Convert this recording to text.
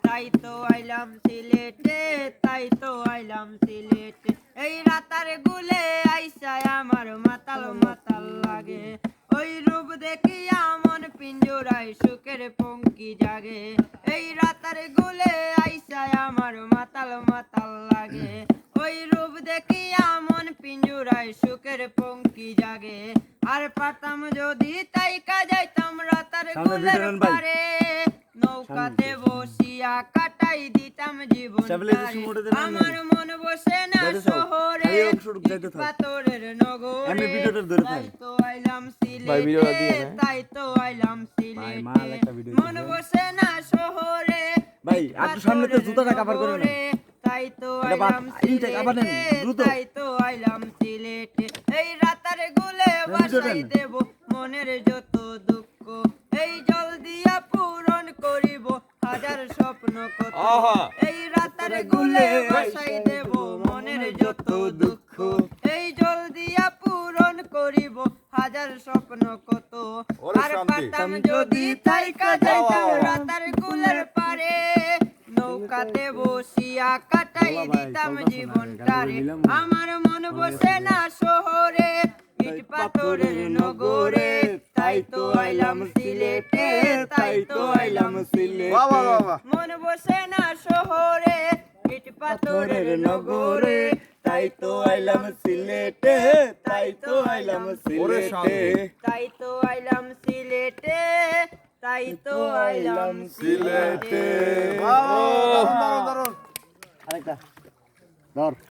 তাই তো আইলাম সিলেটে, তাই তো আইলাম সিলেটে। এই রাতার গুলে আইসায় আমার মাতাল মাতাল লাগে, ওই রূপ দেখিয়া মন পিঞ্জরায় সুখের পঙ্কি জাগে। এই রাতার গুলে আইসায় আমার মাতাল মাতাল লাগে, ওই রূপ দেখিয়া মন পিঞ্জরায় সুখের পঙ্কি জাগে। আর পারতাম যদি তাইকা যাইতাম রাতার গুলের পারে, নৌকাতে বসিয়া কাটাই দিতাম জীবন তারে। আমার মন বসে না শহরে, ইট পাথরের নগরে, তাই তো আইলাম সিলেটে, তাই তো আইলাম সিলেটে। মন বসে না শহরে, ইট পাথরের নগরে, তাই তো আইলাম সিলেটে, তাই তো আইলাম সিলেটে। এই রাতার গুলে বাসাই দেব মনের যত দুঃখ, এই জল দিয়া পূরণ করিব হাজার স্বপ্ন কত। এই রাতার গুলে বাসাই দেব মনের যত দুঃখ, এই জল দিয়া পূরণ করিব হাজার স্বপ্ন কত। আর পারতাম যদি তাইকা যাইতাম রাতার গুলের পারে, নৌকাতে বসিয়া কাটাই দিতাম জীবনটারে। আমার মন বসে না শহরে, ইট পাথরের নগরে, তাই তো আইলাম সিলেটে, তাই তো আইলাম সিলেটে। মন বসে না শহরে, ইট পাথরের নগরে, তাই তো আইলাম সিলেটে, তাই তো আইলাম সিলেটে, তাই তো আইলাম সিলেটে, তাই তো আইলাম সিলেটে। আরেকটা ধর।